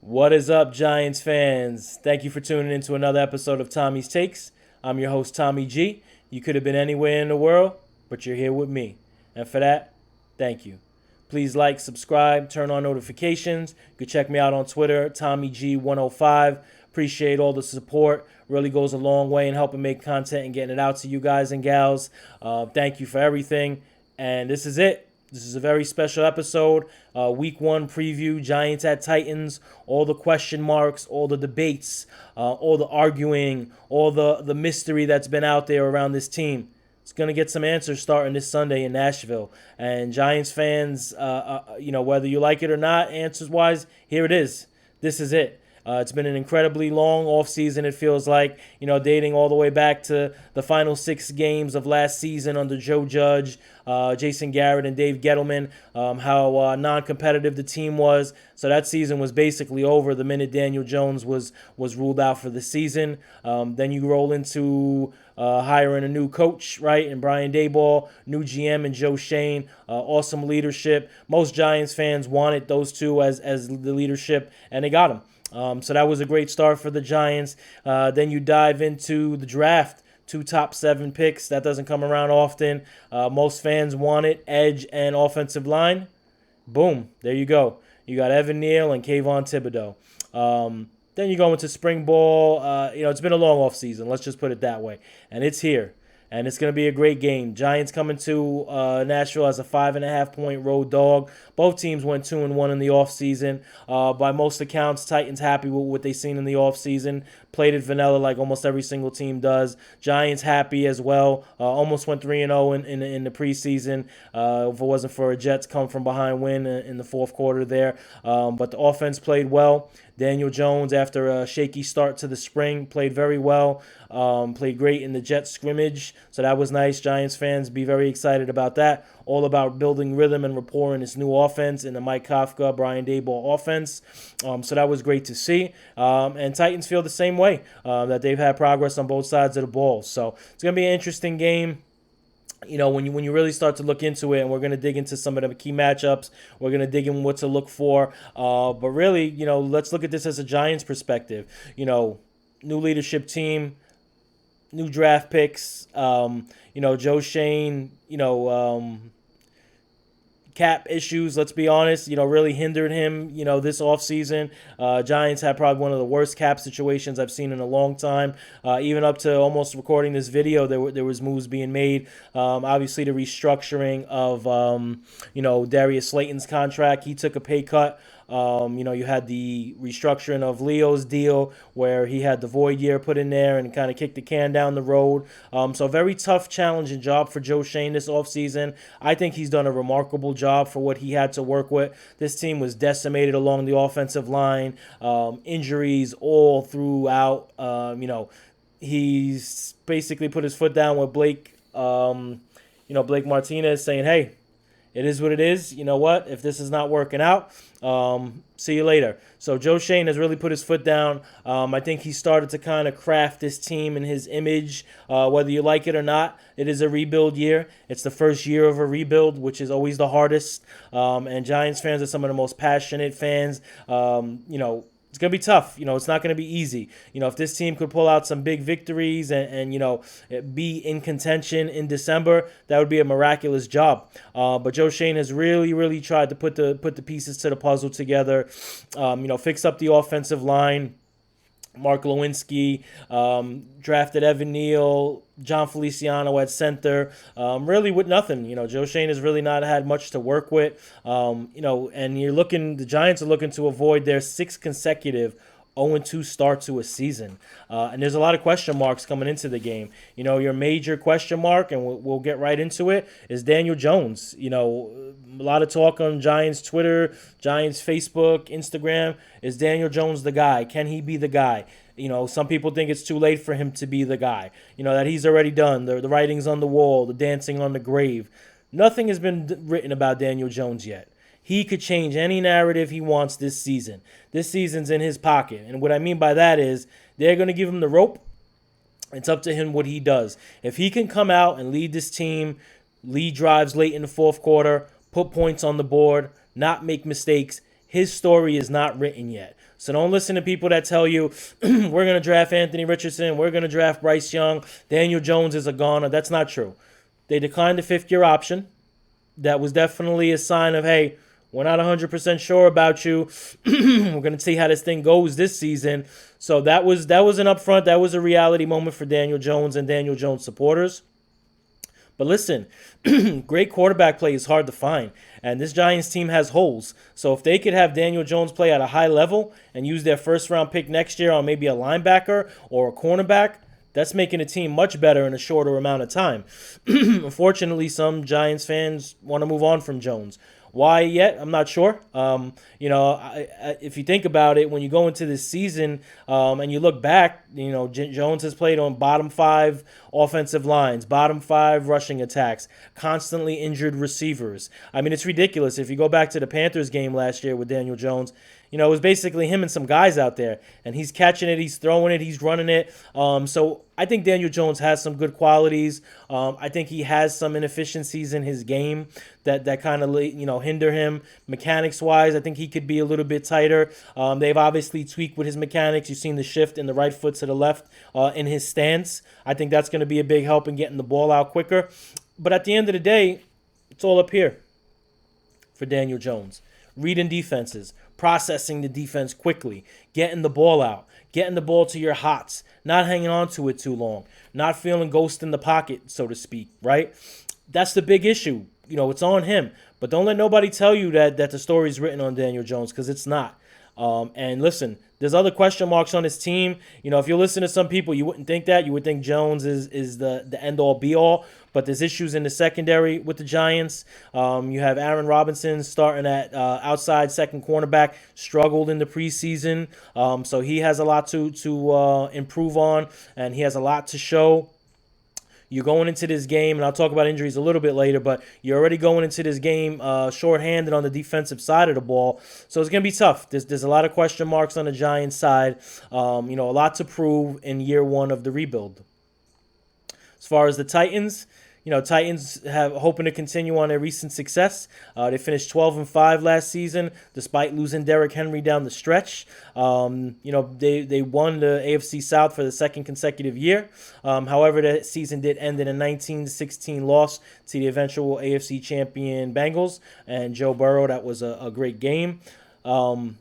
What is up, Giants fans? Thank you for tuning in to another episode of Tommy's Takes. I'm your host, Tommy G. You could have been anywhere in the world, but you're here with me. And for that, thank you. Please like, subscribe, turn on notifications. You can check me out on Twitter, TommyG105. Appreciate all the support. Really goes a long way in helping make content and getting it out to you guys and gals. Thank you for everything. And this is it. This is a very special episode. Week 1 preview, Giants at Titans. All the question marks, all the debates, all the arguing, all the mystery that's been out there around this team. It's going to get some answers starting this Sunday in Nashville. And Giants fans, whether you like it or not, answers-wise, here it is. This is it. It's been an incredibly long offseason, it feels like, dating all the way back to the final 6 games of last season under Joe Judge, Jason Garrett, and Dave Gettleman, how non-competitive the team was. So that season was basically over the minute Daniel Jones was ruled out for the season. Then you roll into hiring a new coach, right, and Brian Daboll, new GM and Joe Schoen, awesome leadership. Most Giants fans wanted those two as the leadership, and they got them. So that was a great start for the Giants. Then you dive into the draft. 2 top 7 picks. That doesn't come around often. Most fans want it. Edge and offensive line. Boom. There you go. You got Evan Neal and Kayvon Thibodeau. Then you go into spring ball. It's been a long offseason. Let's just put it that way. And it's here. And it's going to be a great game. Giants coming to Nashville as a 5.5-point road dog. Both teams went 2-1 in the offseason. By most accounts, Titans happy with what they've seen in the offseason. Played it vanilla like almost every single team does. Giants happy as well. Almost went 3-0 in the preseason. If it wasn't for a Jets come from behind win in the fourth quarter there. But the offense played well. Daniel Jones, after a shaky start to the spring, played very well. Played great in the Jets scrimmage, so that was nice. Giants fans be very excited about that. All about building rhythm and rapport in this new offense, in the Mike Kafka, Brian Daboll offense. So that was great to see. And Titans feel the same way, that they've had progress on both sides of the ball. So it's going to be an interesting game. When you really start to look into it, and we're going to dig into some of the key matchups, we're going to dig in what to look for. But really, let's look at this as a Giants perspective. New leadership team, new draft picks, Joe Schoen, cap issues, let's be honest, really hindered him, this offseason. Giants had probably one of the worst cap situations I've seen in a long time. Even up to almost recording this video, there was moves being made. Obviously, the restructuring of, Darius Slayton's contract. He took a pay cut. You had the restructuring of Leo's deal where he had the void year put in there and kind of kicked the can down the road. So a very tough, challenging job for Joe Schoen this offseason. I think he's done a remarkable job for what he had to work with. This team was decimated along the offensive line, injuries all throughout. He's basically put his foot down with Blake Martinez, saying, hey, it is what it is. You know what? If this is not working out, see you later. So Joe Schoen has really put his foot down. I think he started to kind of craft this team in his image. Whether you like it or not, it is a rebuild year. It's the first year of a rebuild, which is always the hardest. And Giants fans are some of the most passionate fans. It's going to be tough. It's not going to be easy. If this team could pull out some big victories and be in contention in December, that would be a miraculous job. But Joe Schoen has really, really tried to put the pieces to the puzzle together, fix up the offensive line. Mark Lewinsky, drafted Evan Neal, John Feliciano at center, really with nothing. Joe Schoen has really not had much to work with. And the Giants are looking to avoid their 6th consecutive 0-2 start to a season. And there's a lot of question marks coming into the game. Your major question mark, and we'll get right into it, is Daniel Jones. A lot of talk on Giants Twitter, Giants Facebook, Instagram. Is Daniel Jones the guy? Can he be the guy? Some people think it's too late for him to be the guy. That he's already done. The writing's on the wall, the dancing on the grave. Nothing has been written about Daniel Jones yet. He could change any narrative he wants this season. This season's in his pocket. And what I mean by that is they're going to give him the rope. It's up to him what he does. If he can come out and lead this team, lead drives late in the fourth quarter, put points on the board, not make mistakes, his story is not written yet. So don't listen to people that tell you we're going to draft Anthony Richardson, we're going to draft Bryce Young, Daniel Jones is a goner. That's not true. They declined the fifth-year option. That was definitely a sign of, hey, we're not 100% sure about you. We're going to see how this thing goes this season. So that was an upfront. That was a reality moment for Daniel Jones and Daniel Jones supporters. But listen, great quarterback play is hard to find. And this Giants team has holes. So if they could have Daniel Jones play at a high level and use their first-round pick next year on maybe a linebacker or a cornerback, that's making a team much better in a shorter amount of time. Unfortunately, some Giants fans want to move on from Jones. Why yet? I'm not sure. If you think about it, when you go into this season and you look back, Jones has played on bottom 5 offensive lines, bottom 5 rushing attacks, constantly injured receivers. I mean, it's ridiculous. If you go back to the Panthers game last year with Daniel Jones, it was basically him and some guys out there, and he's catching it, he's throwing it, he's running it. So I think Daniel Jones has some good qualities. I think he has some inefficiencies in his game that kind of hinder him mechanics-wise. I think he could be a little bit tighter. They've obviously tweaked with his mechanics. You've seen the shift in the right foot to the left in his stance. I think that's going to be a big help in getting the ball out quicker. But at the end of the day, it's all up here for Daniel Jones. Reading defenses, processing the defense quickly, getting the ball out, getting the ball to your hots, not hanging on to it too long, not feeling ghost in the pocket, so to speak, right? That's the big issue. It's on him. But don't let nobody tell you that the story's written on Daniel Jones, because it's not. And listen, there's other question marks on his team. If you listen to some people, you wouldn't think that. You would think Jones is the end-all, be-all. But there's issues in the secondary with the Giants. You have Aaron Robinson starting at outside second cornerback, struggled in the preseason. So he has a lot to improve on, and he has a lot to show. You're going into this game, and I'll talk about injuries a little bit later, but you're already going into this game shorthanded on the defensive side of the ball. So it's going to be tough. There's a lot of question marks on the Giants side. A lot to prove in year one of the rebuild. As far as the Titans, Titans have hoping to continue on their recent success. They finished 12-5 last season, despite losing Derrick Henry down the stretch. They won the AFC South for the second consecutive year. However, the season did end in a 19-16 loss to the eventual AFC champion Bengals and Joe Burrow. That was a great game. Titans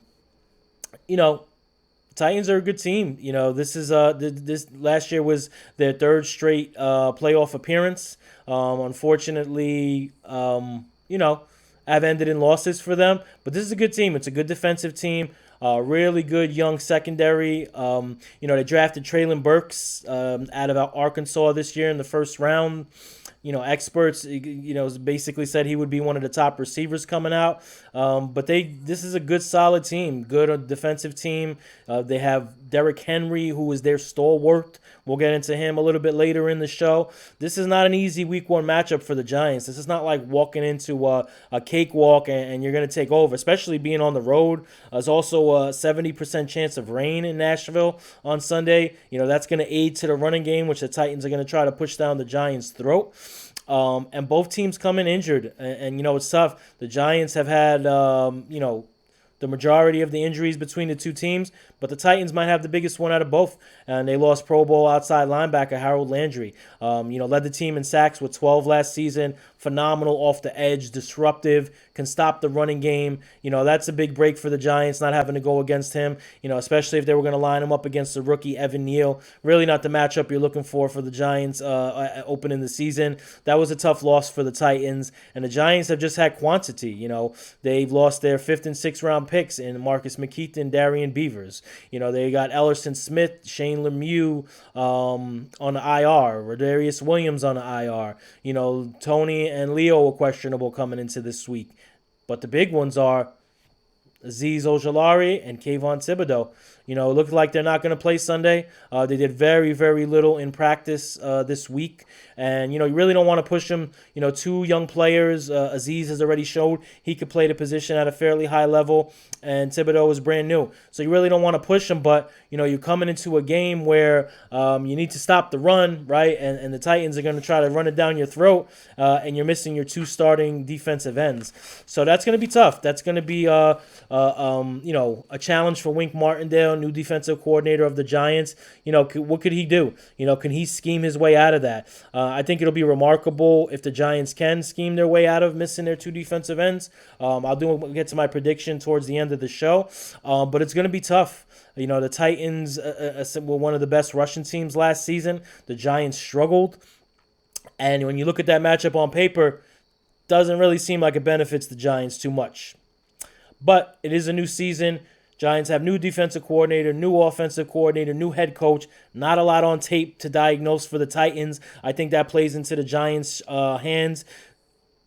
are a good team. This last year was their third straight playoff appearance. Unfortunately, have ended in losses for them. But this is a good team. It's a good defensive team. Really good young secondary. They drafted Treylon Burks out of Arkansas this year in the first round. Experts, basically said he would be one of the top receivers coming out. But this is a good, solid team, good defensive team. They have Derrick Henry, who is their stalwart. We'll get into him a little bit later in the show. This is not an easy week one matchup for the Giants. This is not like walking into a cakewalk and you're going to take over, especially being on the road. There's also a 70% chance of rain in Nashville on Sunday. That's going to aid to the running game, which the Titans are going to try to push down the Giants' throat. And both teams come in injured. And it's tough. The Giants have had, the majority of the injuries between the two teams, but the Titans might have the biggest one out of both. And they lost Pro Bowl outside linebacker Harold Landry. Led the team in sacks with 12 last season. Phenomenal off the edge, disruptive, can stop the running game. That's a big break for the Giants, not having to go against him, especially if they were going to line him up against the rookie Evan Neal. Really not the matchup you're looking for the Giants opening the season. That was a tough loss for the Titans. And the Giants have just had quantity. They've lost their 5th and 6th round picks in Marcus McKeith and Darian Beavers. They got Ellerson Smith, Shane Lemieux on the IR, Rodarius Williams on the IR. Tony and Leo are questionable coming into this week. But the big ones are Azeez Ojulari and Kayvon Thibodeau. It looked like they're not going to play Sunday. They did very, very little in practice this week. And, you really don't want to push them. Two young players. Azeez has already showed he could play the position at a fairly high level. And Thibodeau is brand new. So you really don't want to push them. But, you're coming into a game where you need to stop the run, right? And the Titans are going to try to run it down your throat. And you're missing your two starting defensive ends. So that's going to be tough. That's going to be a challenge for Wink Martindale, new defensive coordinator of the Giants. What could he do? Can he scheme his way out of that? I think it'll be remarkable if the Giants can scheme their way out of missing their two defensive ends. I'll get to my prediction towards the end of the show, but it's going to be tough. The Titans were one of the best rushing teams last season. The Giants struggled. And when you look at that matchup on paper, doesn't really seem like it benefits the Giants too much. But it is a new season. Giants have new defensive coordinator, new offensive coordinator, new head coach. Not a lot on tape to diagnose for the Titans. I think that plays into the Giants' hands.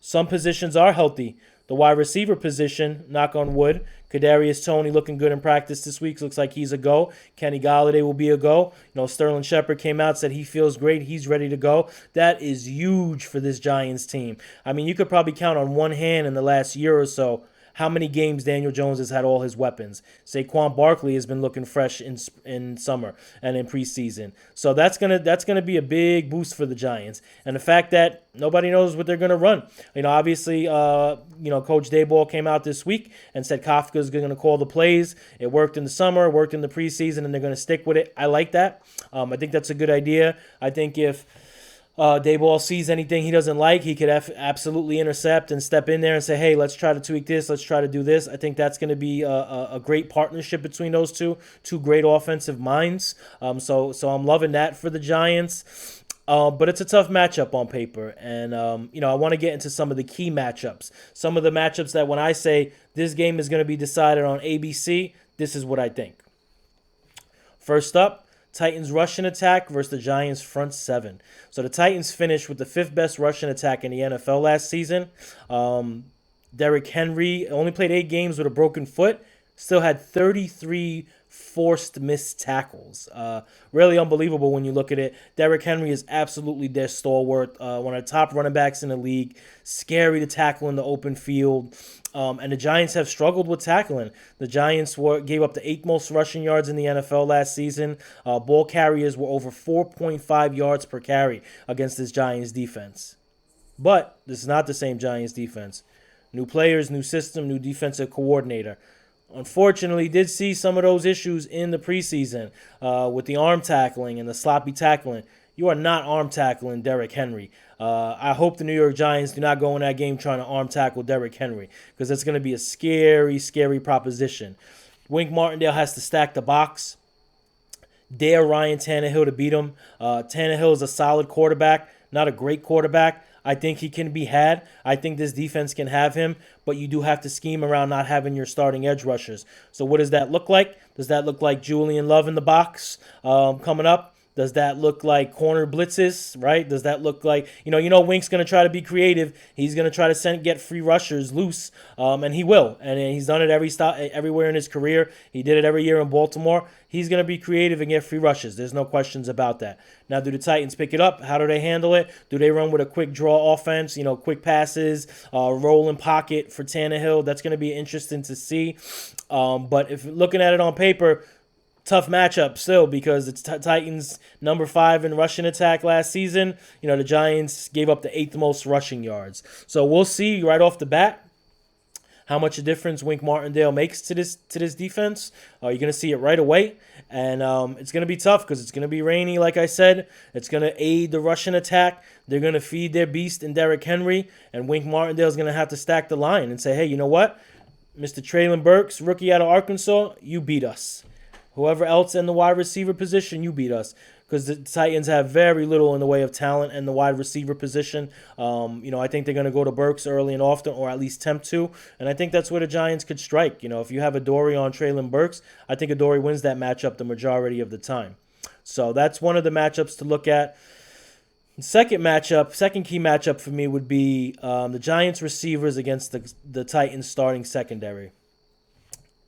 Some positions are healthy. The wide receiver position, knock on wood, Kadarius Toney looking good in practice this week. Looks like he's a go. Kenny Golladay will be a go. Sterling Shepard came out, said he feels great. He's ready to go. That is huge for this Giants team. I mean, you could probably count on one hand in the last year or so how many games Daniel Jones has had all his weapons. Saquon Barkley has been looking fresh in summer and in preseason. So that's gonna be a big boost for the Giants. And the fact that nobody knows what they're gonna run. Obviously, Coach Daboll came out this week and said Kafka's gonna call the plays. It worked in the summer, it worked in the preseason, and they're gonna stick with it. I like that. I think that's a good idea. I think if Daboll sees anything he doesn't like, he could absolutely intercept and step in there and say, hey, let's try to tweak this. Let's try to do this. I think that's going to be a great partnership between those two great offensive minds. So I'm loving that for the Giants. But it's a tough matchup on paper. And, I want to get into some of the key matchups. Some of the matchups that when I say this game is going to be decided on ABC, this is what I think. First up, Titans rushing attack versus the Giants front seven. So the Titans finished with the fifth best rushing attack in the NFL last season. Derrick Henry only played 8 games with a broken foot. Still had 33 forced missed tackles. Really unbelievable when you look at it. Derrick Henry is absolutely their stalwart. One of the top running backs in the league. Scary to tackle in the open field. And the Giants have struggled with tackling. The Giants gave up the 8th most rushing yards in the NFL last season. Ball carriers were over 4.5 yards per carry against this Giants defense. But this is not the same Giants defense. New players, new system, new defensive coordinator. Unfortunately, did see some of those issues in the preseason with the arm tackling and the sloppy tackling. You are not arm tackling Derrick Henry. I hope the New York Giants do not go in that game trying to arm tackle Derrick Henry because it's going to be a scary, scary proposition. Wink Martindale has to stack the box. Dare Ryan Tannehill to beat him. Tannehill is a solid quarterback, not a great quarterback. I think he can be had. I think this defense can have him, but you do have to scheme around not having your starting edge rushers. So what does that look like? Does that look like Julian Love in the box coming up? Does that look like corner blitzes, right? Does that look like, Wink's going to try to be creative. He's going to try to get free rushers loose, and he will. And he's done it everywhere in his career. He did it every year in Baltimore. He's going to be creative and get free rushes. There's no questions about that. Now, do the Titans pick it up? How do they handle it? Do they run with a quick draw offense, quick passes, roll in pocket for Tannehill? That's going to be interesting to see. But if looking at it on paper, tough matchup still because it's Titans number 5 in rushing attack last season. The Giants gave up the 8th most rushing yards. So we'll see right off the bat how much a difference Wink Martindale makes to this defense. You're going to see it right away. And it's going to be tough because it's going to be rainy, like I said. It's going to aid the rushing attack. They're going to feed their beast in Derrick Henry. And Wink Martindale's going to have to stack the line and say, hey, you know what? Mr. Traylon Burks, rookie out of Arkansas, you beat us. Whoever else in the wide receiver position, you beat us. Because the Titans have very little in the way of talent in the wide receiver position. I think they're going to go to Burks early and often, or at least attempt to. And I think that's where the Giants could strike. If you have Adoree on Traylon Burks, I think Adoree wins that matchup the majority of the time. So that's one of the matchups to look at. Second key matchup for me would be the Giants receivers against the Titans starting secondary.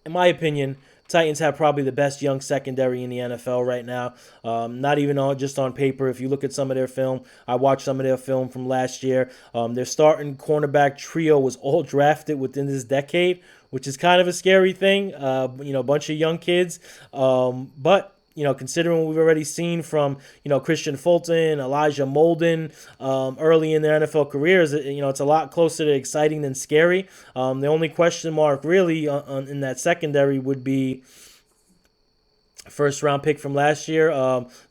In my opinion, Titans have probably the best young secondary in the NFL right now. Not even just on paper. If you look at some of their film, I watched some of their film from last year. Their starting cornerback trio was all drafted within this decade, which is kind of a scary thing. A bunch of young kids. But considering what we've already seen from, Christian Fulton, Elijah Molden, early in their NFL careers, it's a lot closer to exciting than scary. The only question mark really in that secondary would be first round pick from last year,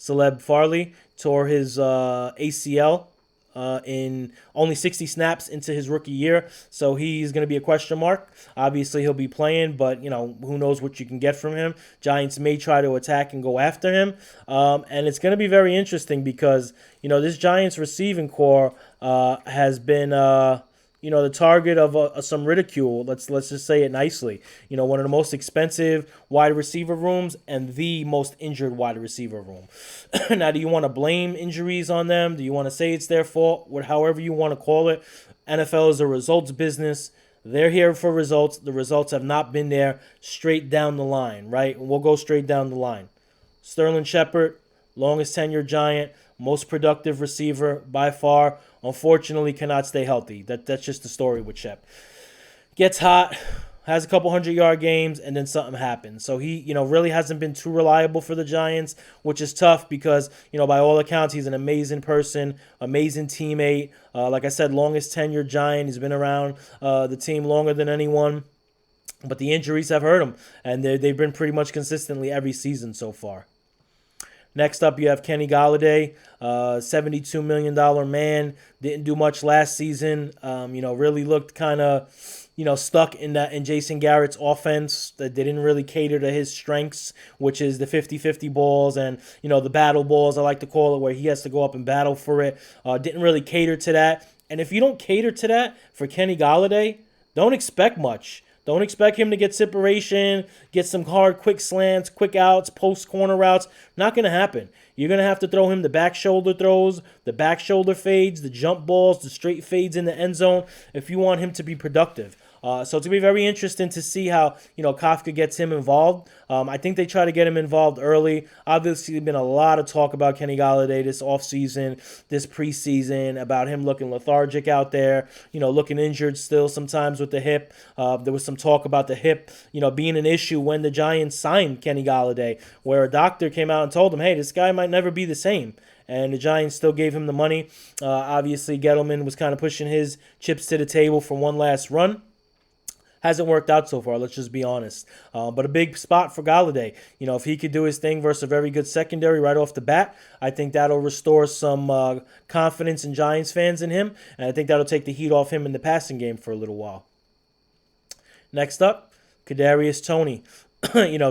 Caleb Farley tore his ACL in only 60 snaps into his rookie year, so he's going to be a question mark. Obviously, he'll be playing, but who knows what you can get from him. Giants may try to attack and go after him, and it's going to be very interesting because this Giants receiving core has been. The target of some ridicule. Let's just say it nicely. One of the most expensive wide receiver rooms and the most injured wide receiver room. Now, do you want to blame injuries on them? Do you want to say it's their fault? However you want to call it. NFL is a results business. They're here for results. The results have not been there straight down the line, right? And we'll go straight down the line. Sterling Shepard, longest tenured Giant, most productive receiver by far. Unfortunately, cannot stay healthy. That's just the story with Shep. Gets hot, has a couple 100-yard games, and then something happens. So he, really hasn't been too reliable for the Giants, which is tough because, by all accounts, he's an amazing person, amazing teammate. Like I said, longest tenured Giant. He's been around the team longer than anyone. But the injuries have hurt him, and they've been pretty much consistently every season so far. Next up, you have Kenny Golladay, $72 million man. Didn't do much last season. Really looked kind of, stuck in Jason Garrett's offense. That they didn't really cater to his strengths, which is the 50-50 balls and, the battle balls, I like to call it, where he has to go up and battle for it. Didn't really cater to that. And if you don't cater to that for Kenny Golladay, don't expect much. Don't expect him to get separation, get some hard, quick slants, quick outs, post corner routes. Not going to happen. You're going to have to throw him the back shoulder throws, the back shoulder fades, the jump balls, the straight fades in the end zone if you want him to be productive. So it's going to be very interesting to see how, Kafka gets him involved. I think they try to get him involved early. Obviously, there's been a lot of talk about Kenny Golladay this offseason, this preseason, about him looking lethargic out there, looking injured still sometimes with the hip. There was some talk about the hip, being an issue when the Giants signed Kenny Golladay, where a doctor came out and told him, hey, this guy might never be the same. And the Giants still gave him the money. Obviously, Gettleman was kind of pushing his chips to the table for one last run. Hasn't worked out so far, let's just be honest. But a big spot for Golladay. If he could do his thing versus a very good secondary right off the bat, I think that'll restore some confidence in Giants fans in him. And I think that'll take the heat off him in the passing game for a little while. Next up, Kadarius Toney.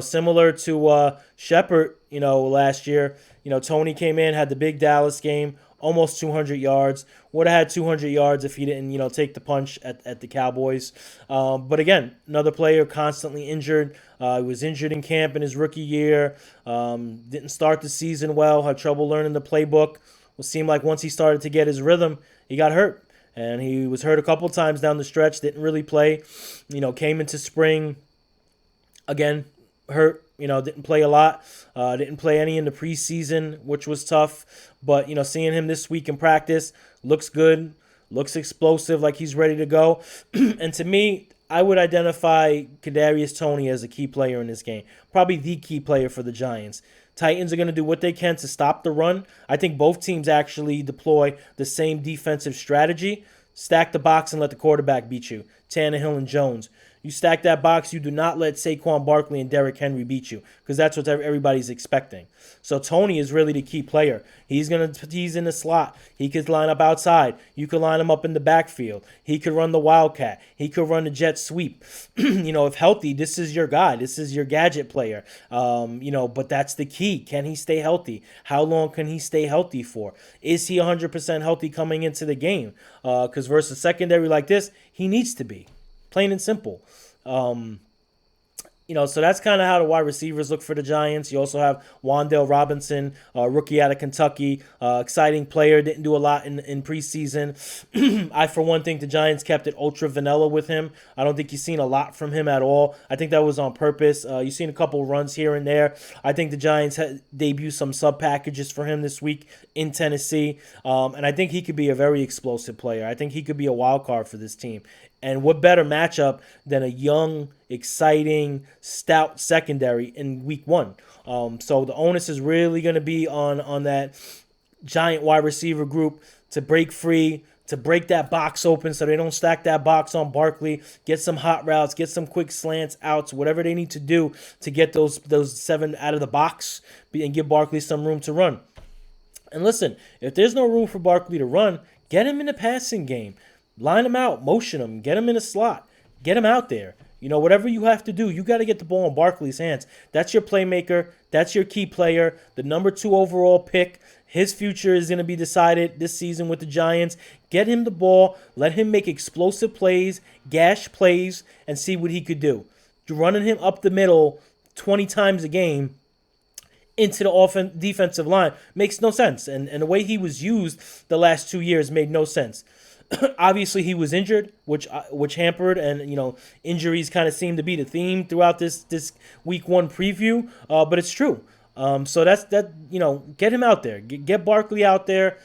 Similar to Shepard, last year. Toney came in, had the big Dallas game, almost 200 yards. Would have had 200 yards if he didn't, take the punch at the Cowboys. But again, another player constantly injured. He was injured in camp in his rookie year. Didn't start the season well. Had trouble learning the playbook. It seemed like once he started to get his rhythm, he got hurt. And he was hurt a couple times down the stretch. Didn't really play. Came into spring. Again, hurt. Didn't play a lot. Didn't play any in the preseason, which was tough. But, seeing him this week in practice, looks good. Looks explosive, like he's ready to go. And to me, I would identify Kadarius Toney as a key player in this game. Probably the key player for the Giants. Titans are going to do what they can to stop the run. I think both teams actually deploy the same defensive strategy. Stack the box and let the quarterback beat you. Tannehill and Jones. You stack that box, you do not let Saquon Barkley and Derrick Henry beat you, because that's what everybody's expecting. So Toney is really the key player. He's in the slot. He could line up outside. You could line him up in the backfield. He could run the wildcat. He could run the jet sweep. If healthy, this is your guy. This is your gadget player. But that's the key. Can he stay healthy? How long can he stay healthy for? Is he 100% healthy coming into the game? Because versus a secondary like this, he needs to be. Plain and simple. So that's kind of how the wide receivers look for the Giants. You also have Wan'Dale Robinson, rookie out of Kentucky, exciting player, didn't do a lot in preseason. I, for one, think the Giants kept it ultra vanilla with him. I don't think you've seen a lot from him at all. I think that was on purpose. You've seen a couple runs here and there. I think the Giants debuted some sub packages for him this week in Tennessee, and I think he could be a very explosive player. I think he could be a wild card for this team And what better matchup than a young, exciting, stout secondary in week one? So the onus is really going to be on that giant wide receiver group to break free, to break that box open so they don't stack that box on Barkley, get some hot routes, get some quick slants, outs, whatever they need to do to get those 7 out of the box and give Barkley some room to run. And listen, if there's no room for Barkley to run, get him in the passing game. Line him out, motion him, get him in a slot, get him out there. Whatever you have to do, you got to get the ball in Barkley's hands. That's your playmaker. That's your key player. The number 2 overall pick. His future is going to be decided this season with the Giants. Get him the ball. Let him make explosive plays, gash plays, and see what he could do. Running him up the middle 20 times a game into the defensive line makes no sense. And the way he was used the last 2 years made no sense. Obviously, he was injured, which hampered, and injuries kind of seem to be the theme throughout this week one preview. But it's true. So that's that. Get him out there. Get Barkley out there.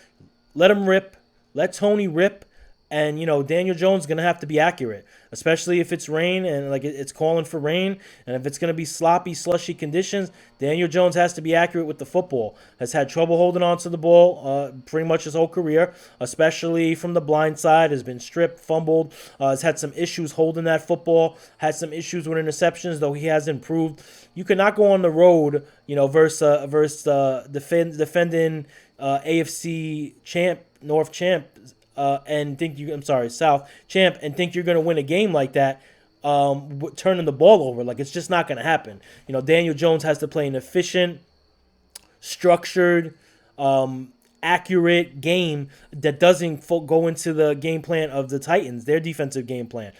Let him rip. Let Tony rip. And Daniel Jones is gonna have to be accurate, especially if it's rain and it's calling for rain, and if it's gonna be sloppy, slushy conditions. Daniel Jones has to be accurate with the football. Has had trouble holding on to the ball pretty much his whole career, especially from the blind side. Has been stripped, fumbled. Has had some issues holding that football. Had some issues with interceptions, though he has improved. You cannot go on the road, versus defending AFC champ, North champ. South champ, and think you're going to win a game like that, turning the ball over. It's just not going to happen. Daniel Jones has to play an efficient, structured, accurate game that doesn't go into the game plan of the Titans, their defensive game plan.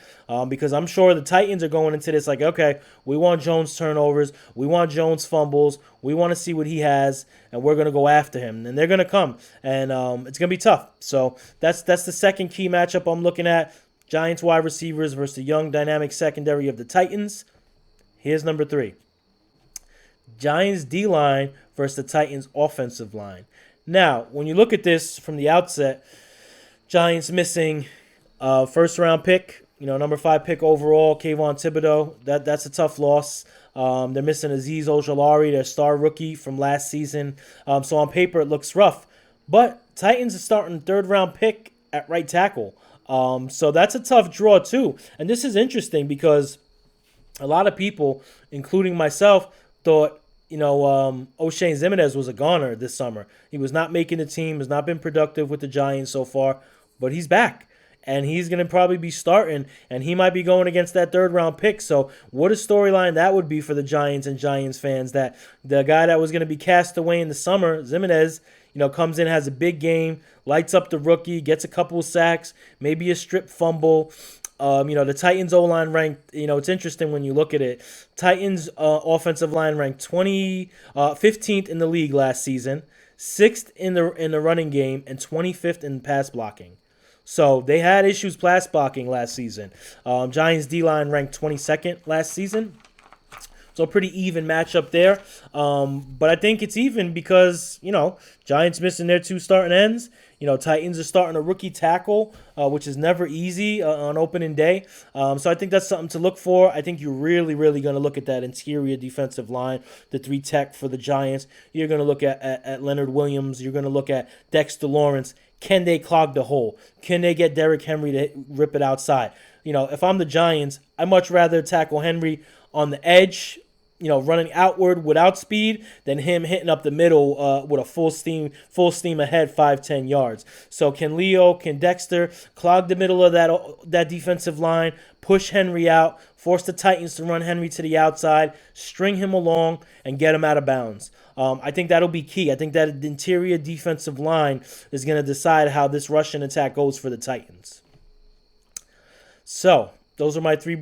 Because I'm sure the Titans are going into this okay, we want Jones turnovers, we want Jones fumbles, we want to see what he has, and we're going to go after him. And they're going to come, and it's going to be tough. So that's the second key matchup I'm looking at. Giants wide receivers versus the young, dynamic secondary of the Titans. Here's number 3. Giants D-line versus the Titans offensive line. Now, when you look at this from the outset, Giants missing first-round pick, number 5 pick overall, Kayvon Thibodeau. That's a tough loss. They're missing Azeez Ojulari, their star rookie from last season. So on paper, it looks rough. But Titans are starting third-round pick at right tackle. So that's a tough draw, too. And this is interesting because a lot of people, including myself, thought O'Shane Ximines was a goner this summer. He was not making the team, has not been productive with the Giants so far, but he's back. And he's going to probably be starting, and he might be going against that third-round pick. So what a storyline that would be for the Giants and Giants fans, that the guy that was going to be cast away in the summer, Ximines, comes in, has a big game, lights up the rookie, gets a couple of sacks, maybe a strip fumble. The Titans O-line ranked, it's interesting when you look at it. Titans offensive line ranked 15th in the league last season, 6th in the running game, and 25th in pass blocking. So they had issues pass blocking last season. Giants D-line ranked 22nd last season. So a pretty even matchup there. But I think it's even because, Giants missing their 2 starting ends. Titans are starting a rookie tackle, which is never easy on opening day. So I think that's something to look for. I think you're really, really going to look at that interior defensive line, the 3 tech for the Giants. You're going to look at Leonard Williams. You're going to look at Dexter Lawrence. Can they clog the hole? Can they get Derrick Henry to rip it outside? If I'm the Giants, I'd much rather tackle Henry on the edge, running outward without speed than him hitting up the middle with a full steam ahead 5-10 yards. So can Dexter clog the middle of that defensive line, push Henry out, force the Titans to run Henry to the outside, string him along, and get him out of bounds? I think that'll be key. I think that the interior defensive line is going to decide how this Russian attack goes for the Titans. So those are my three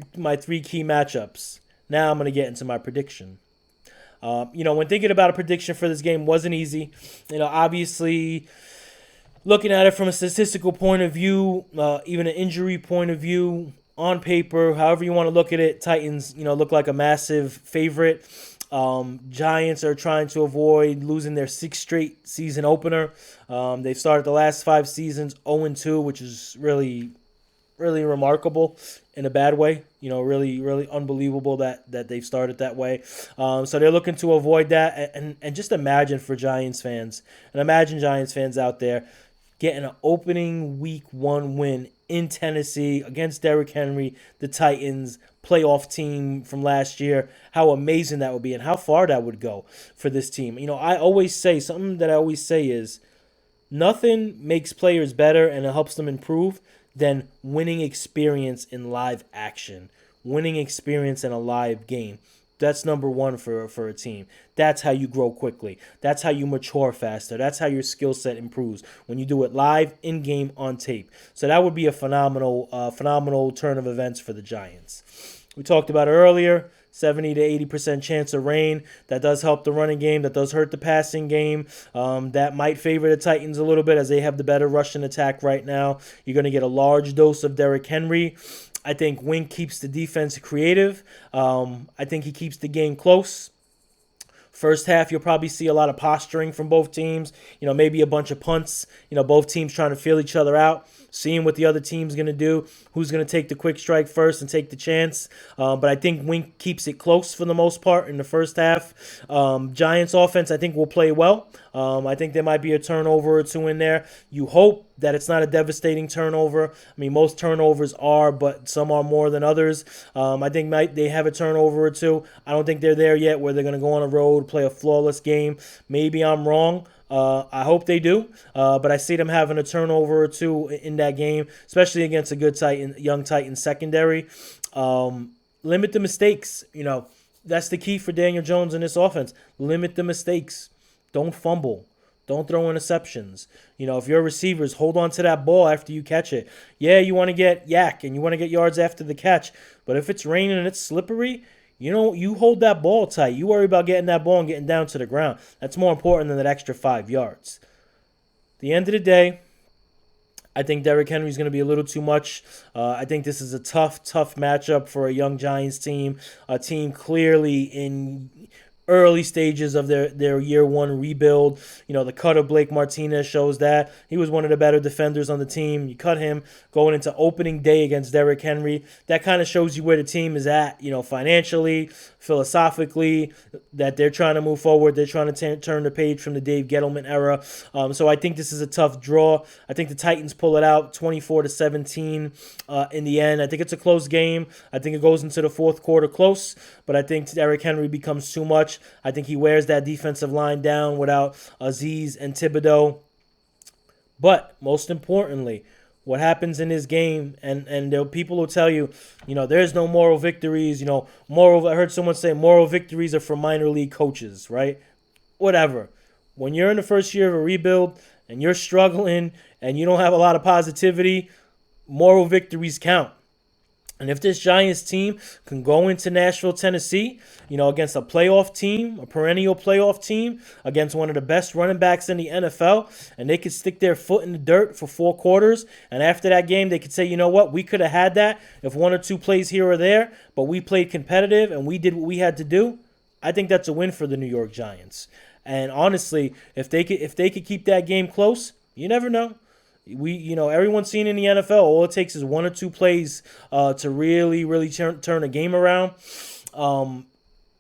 key matchups. Now I'm going to get into my prediction. When thinking about a prediction for this game wasn't easy. Obviously, looking at it from a statistical point of view, even an injury point of view, on paper, however you want to look at it, Titans, look like a massive favorite. Giants are trying to avoid losing their 6th straight season opener. They've started the last 5 seasons 0-2, which is really really remarkable in a bad way. Really, really unbelievable that they've started that way. So they're looking to avoid that, and just imagine for Giants fans, and imagine Giants fans out there getting an opening week 1 win in Tennessee against Derrick Henry, the Titans playoff team from last year. How amazing that would be, and how far that would go for this team. I always say something that I always say is nothing makes players better and it helps them improve than winning experience in live action, winning experience in a live game. That's number one for a team. That's how you grow quickly. That's how you mature faster. That's how your skill set improves when you do it live, in game, on tape. So that would be a phenomenal turn of events for the Giants. We talked about it earlier. 70 to 80% chance of rain. That does help the running game. That does hurt the passing game. That might favor the Titans a little bit as they have the better rushing attack right now. You're going to get a large dose of Derrick Henry. I think Wink keeps the defense creative. I think he keeps the game close. First half, you'll probably see a lot of posturing from both teams. Maybe a bunch of punts. Both teams trying to feel each other out, seeing what the other team's going to do, who's going to take the quick strike first and take the chance. But I think Wink keeps it close for the most part in the first half. Giants offense, I think, will play well. I think there might be a turnover or two in there. You hope that it's not a devastating turnover. I mean, most turnovers are, but some are more than others. I think they have a turnover or two. I don't think they're there yet where they're going to go on a road, play a flawless game. Maybe I'm wrong. I hope they do, but I see them having a turnover or two in that game, especially against a good young Titan secondary. Limit the mistakes. That's the key for Daniel Jones in this offense. Limit the mistakes. Don't fumble. Don't throw interceptions. If your receivers hold on to that ball after you catch it, yeah, you want to get yak and you want to get yards after the catch, but if it's raining and it's slippery, you hold that ball tight. You worry about getting that ball and getting down to the ground. That's more important than that extra 5 yards. At the end of the day, I think Derrick Henry's going to be a little too much. I think this is a tough matchup for a young Giants team, a team clearly in early stages of their year one rebuild. The cut of Blake Martinez shows that. He was one of the better defenders on the team. You cut him going into opening day against Derrick Henry. That kind of shows you where the team is at, financially, philosophically, that they're trying to move forward. They're trying to turn the page from the Dave Gettleman era. So I think this is a tough draw. I think the Titans pull it out 24-17 in the end. I think it's a close game. I think it goes into the fourth quarter close, but I think Derrick Henry becomes too much. I think he wears that defensive line down without Aziz and Thibodeau. But most importantly, what happens in this game, and there people will tell you, there's no moral victories. I heard someone say moral victories are for minor league coaches, right? Whatever. When you're in the first year of a rebuild and you're struggling and you don't have a lot of positivity, moral victories count. And if this Giants team can go into Nashville, Tennessee, against a playoff team, a perennial playoff team, against one of the best running backs in the NFL, and they could stick their foot in the dirt for 4 quarters, and after that game, they could say, you know what, we could have had that if 1 or 2 plays here or there, but we played competitive and we did what we had to do. I think that's a win for the New York Giants. And honestly, if they could keep that game close, you never know. Everyone's seen in the NFL, all it takes is 1 or 2 plays to really turn a game around. And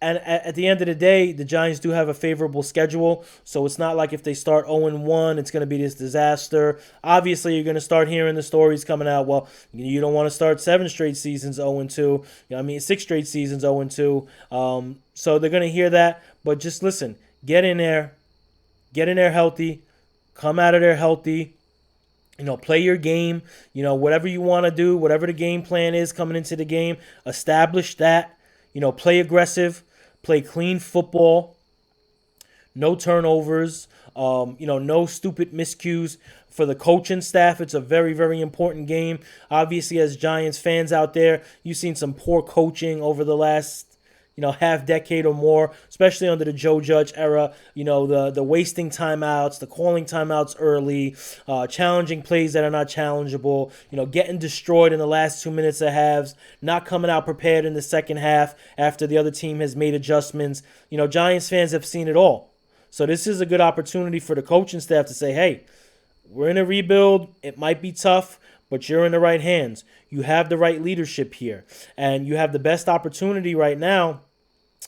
at the end of the day, the Giants do have a favorable schedule, so it's not like if they start 0-1, it's going to be this disaster. Obviously, you're going to start hearing the stories coming out, well, you don't want to start 7 straight seasons 0-2. 6 straight seasons 0-2. So they're going to hear that, but just listen, get in there healthy, come out of there healthy. Play your game, whatever you want to do, whatever the game plan is coming into the game, establish that, play aggressive, play clean football, no turnovers, no stupid miscues. For the coaching staff, it's a very, very important game. Obviously, as Giants fans out there, you've seen some poor coaching over the last half decade or more, especially under the Joe Judge era. The wasting timeouts, the calling timeouts early, challenging plays that are not challengeable, getting destroyed in the last 2 minutes of halves, not coming out prepared in the second half after the other team has made adjustments. Giants fans have seen it all. So this is a good opportunity for the coaching staff to say, hey, we're in a rebuild. It might be tough, but you're in the right hands. You have the right leadership here, and you have the best opportunity right now.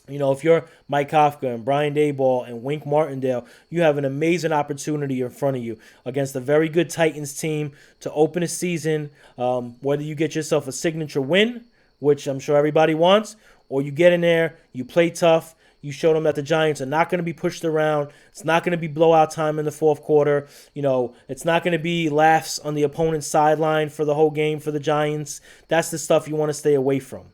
If you're Mike Kafka and Brian Daboll and Wink Martindale, you have an amazing opportunity in front of you against a very good Titans team to open a season. Whether you get yourself a signature win, which I'm sure everybody wants, or you get in there, you play tough, you show them that the Giants are not going to be pushed around. It's not going to be blowout time in the fourth quarter. It's not going to be laughs on the opponent's sideline for the whole game for the Giants. That's the stuff you want to stay away from.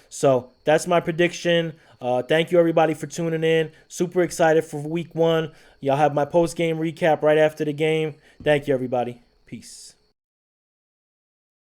So that's my prediction. Thank you, everybody, for tuning in. Super excited for week 1. Y'all have my post-game recap right after the game. Thank you, everybody. Peace.